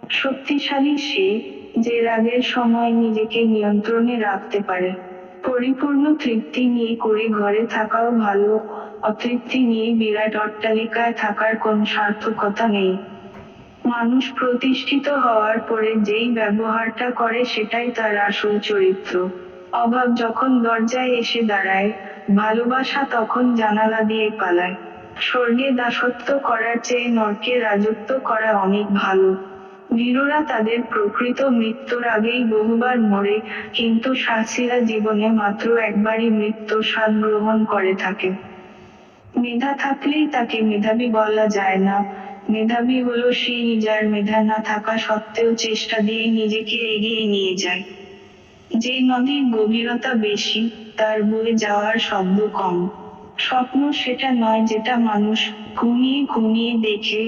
শক্তিশালী সে, যে রাগের সময় নিজেকে নিয়ন্ত্রণে রাখতে পারে। পরিপূর্ণ তৃপ্তি নিয়ে করে ঘরে থাকাও ভালো, অতৃপ্তি নিয়ে বিরাট অট্টালিকায় থাকার কোনো সার্থকতা নেই। মানুষ প্রতিষ্ঠিত হওয়ার পরে যেই ব্যবহারটা করে সেটাই তার আসল চরিত্র। অভাব যখন দরজায় এসে দাঁড়ায়, ভালোবাসা তখন জানালা দিয়ে পালায়। স্বর্গে দাসত্ব করার চেয়ে নরকে রাজত্ব করা অনেক ভালো। বীররা তাদের প্রকৃত মৃত্যুর আগেই বহুবার মরে, কিন্তু সাহসীরা জীবনে মাত্র একবারই মৃত্যুর স্বাদ গ্রহণ করে থাকে। মেধা থাকলেই তাকে মেধাবী বলা যায় না। মেধাবী হলো সেই যার মেধা না থাকা সত্ত্বেও চেষ্টা দিয়ে নিজেকে এগিয়ে নিয়ে যায়। যে নদীর গভীরতা বেশি, তার বয়ে যাওয়ার শব্দ কম। স্বপ্ন সেটা নয় যেটা মানুষ ঘুমিয়ে ঘুমিয়ে দেখে,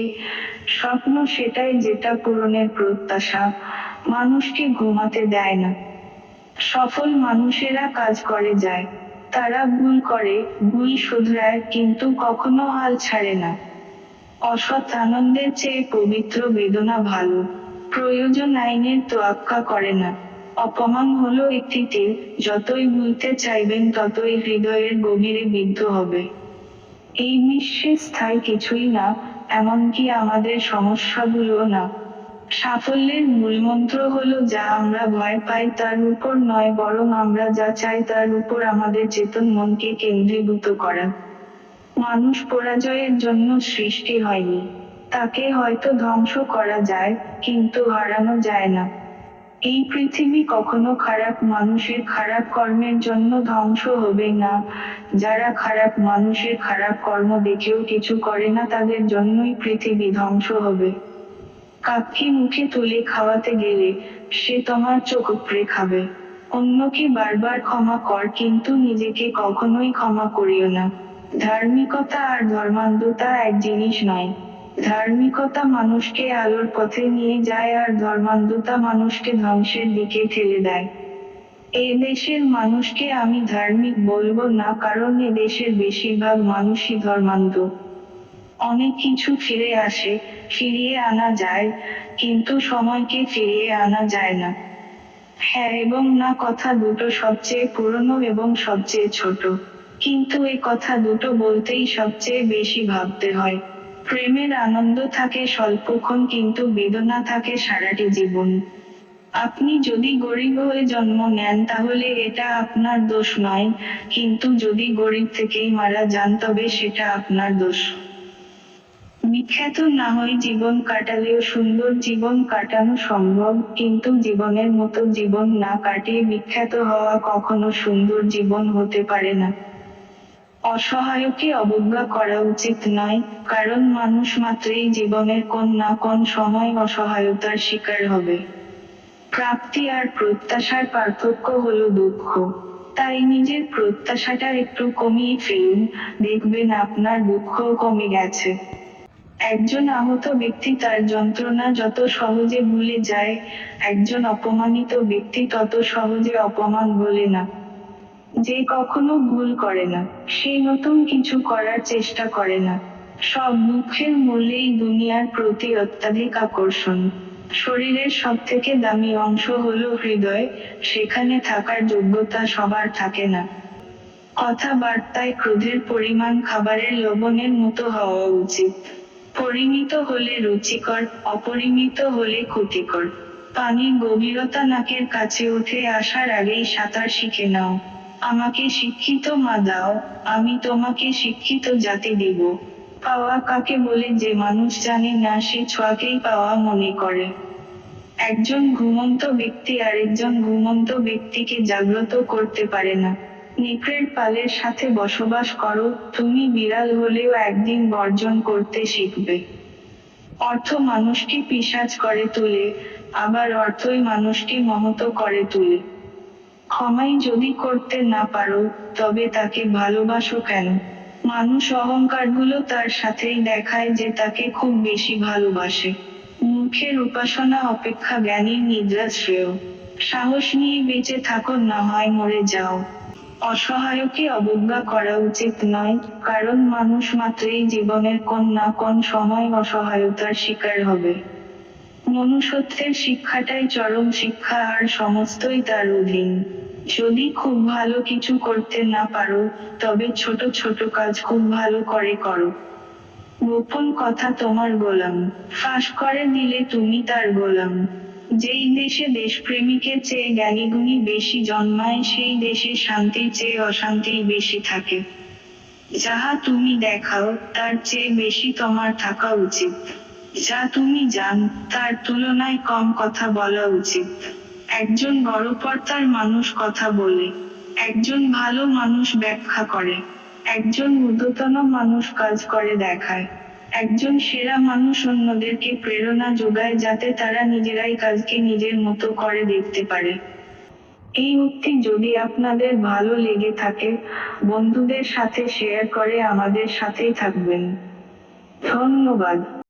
স্বপ্ন সেটাই যেটা পূরণের প্রত্যাশা মানুষকে ঘুমাতে দেয় না। সফল মানুষেরা কাজ করে যায়, তারা ভুল করে, ভুল শুধরায়, কিন্তু কখনো হাল ছাড়ে না। অসৎ আনন্দের চেয়ে পবিত্র বেদনা ভালো। প্রয়োজন আইনের তোয়াক্কা করে না। অপমান হলো একটি তীর, যতই ভুলতে চাইবেন ততই হৃদয়ের গভীরে বিদ্ধ হবে। এই বিশ্বে স্থায়ী কিছুই না, এমনকি আমাদের সমস্যাগুলো না। সাফল্যের মূলমন্ত্র হলো যা আমরা ভয় পাই তার উপর নয়, বরং আমরা যা চাই তার উপর আমাদের চেতন মনকে কেন্দ্রীভূত করা। মানুষ পরাজয়ের জন্য সৃষ্টি হয়নি। তাকে হয়তো ধ্বংস করা যায়, কিন্তু হারানো যায় না। এই পৃথিবী কখনো খারাপ মানুষের খারাপ কর্মের জন্য ধ্বংস হবে না। যারা খারাপ মানুষের খারাপ কর্ম দেখেও কিছু করে না তাদের জন্যই পৃথিবী ধ্বংস হবে। কাককে মুখে তুলে খাওয়াতে গেলে সে তোমার চোখ উপড়ে খাবে। অন্যকে বারবার ক্ষমা কর, কিন্তু নিজেকে কখনোই ক্ষমা করিও না। ধার্মিকতা আর ধর্মান্ধতা এক জিনিস নয়। ধার্মিকতা মানুষকে আলোর পথে নিয়ে যায় আর ধর্মান্ধতা মানুষকে ধ্বংসের দিকে ঠেলে দেয়। এ দেশের মানুষকে আমি ধার্মিক বলবো না, কারণ এ দেশের বেশিরভাগ মানুষই ধর্মান্ধ। অনেক কিছু ফিরে আসে, ফিরিয়ে আনা যায়, কিন্তু সময়কে ফিরিয়ে আনা যায় না। হ্যাঁ এবং না কথা দুটো সবচেয়ে পুরনো এবং সবচেয়ে ছোট, কিন্তু এ কথা দুটো বলতেই সবচেয়ে বেশি ভাবতে হয়। প্রেমের আনন্দ থাকে স্বল্পক্ষণ, কিন্তু বেদনা থাকে সারাটি জীবন। আপনি যদি গরিব হয়ে জন্ম নেন তাহলে এটা আপনার দোষ নয়, কিন্তু যদি গরিব থেকেই মারা যান তবে সেটা আপনার দোষ। বিখ্যাত না হয়ে জীবন কাটালেও সুন্দর জীবন কাটানো সম্ভব, কিন্তু জীবনের মতো জীবন না কাটিয়ে বিখ্যাত হওয়া কখনো সুন্দর জীবন হতে পারে না। অসহায়কে অবজ্ঞা করা উচিত নয়, কারণ মানুষ মাত্রই জীবনের কোন না কোন সময় অসহায়তার শিকার হবে। প্রাপ্তি আর প্রত্যাশার পার্থক্য হলো দুঃখ। তাই নিজের প্রত্যাশাটা একটু কমিয়ে ফেলুন, দেখবেন আপনার দুঃখও কমে গেছে। একজন আহত ব্যক্তি তার যন্ত্রণা যত সহজে ভুলে যায়, একজন অপমানিত ব্যক্তি তত সহজে অপমান ভোলে না। যে কখনো ভুল করে না, সে নতুন কিছু করার চেষ্টা করে না। সব দুঃখের মূলেই দুনিয়ার প্রতি অত্যাধিক আকর্ষণ। শরীরের সবথেকে দামি অংশ হলো হৃদয়, সেখানে থাকার যোগ্যতা সবার থাকে না। কথাবার্তায় ক্রোধের পরিমাণ খাবারের লবণের মতো হওয়া উচিত। পরিমিত হলে রুচিকর, অপরিমিত হলে ক্ষতিকর। পানির গভীরতা নাকের কাছে উঠে আসার আগেই সাঁতার শিখে নাও। আমাকে শিক্ষিত মা দাও, আমি তোমাকে শিক্ষিত জাতি দিব। পাওয়া কাকে বলে যে মানুষ জানে না সে ছোঁয়াকেই পাওয়া মনে করে। একজন ঘুমন্ত ব্যক্তি আরেকজন ঘুমন্ত ব্যক্তিকে জাগ্রত করতে পারে না। নেকড়ের পালের সাথে বসবাস করো, তুমি বিড়াল হলেও একদিন বর্জন করতে শিখবে। অর্থ মানুষকে পিশাচ করে তোলে, আবার অর্থই মানুষকে মহৎ করে তোলে। ক্ষমাই যদি করতে না পারো, তবে তাকে ভালোবাসো কেন? মানুষ অহংকারগুলো তার সাথেই দেখায় যে তাকে খুব বেশি ভালোবাসে। মূর্খের উপাসনা অপেক্ষা জ্ঞানীর নিদ্রা শ্রেয়। সাহস নিয়ে বেঁচে থাকো, না হয় মরে যাও। অসহায়কে অবজ্ঞা করা উচিত নয়, কারণ মানুষ মাত্রই জীবনের কোন না কোন সময় অসহায়তার শিকার হবে। মনুষ্যত্বের শিক্ষাটাই চরম শিক্ষা, আর সমস্তই তার অধীন। যদি খুব ভালো কিছু করতে না পারো, তবে ছোট ছোট কাজ খুব ভালো করে করো। গোপন কথা তোমার গোলাম, ফাঁস করে দিলে তুমি তার গোলাম। যেই দেশে দেশপ্রেমিকের চেয়ে জ্ঞানীগুণী বেশি জন্মায়, সেই দেশে শান্তির চেয়ে অশান্তিই বেশি থাকে। যাহা তুমি দেখাও, তার চেয়ে বেশি তোমার থাকা উচিত। যা তুমি জান, তার তুলনায় কম কথা বলা উচিত। একজন বড় পর্দার মানুষ কথা বলে, একজন ভালো মানুষ ব্যাখ্যা করে, একজন ঊর্ধ্বতন মানুষ কাজ করে দেখায়, একজন সেরা মানুষ অন্যদেরকে প্রেরণা যোগায় যাতে তারা নিজেরাই কাজকে নিজের মতো করে দেখতে পারে। এই উক্তি যদি আপনাদের ভালো লেগে থাকে, বন্ধুদের সাথে শেয়ার করে আমাদের সাথেই থাকবেন। ধন্যবাদ।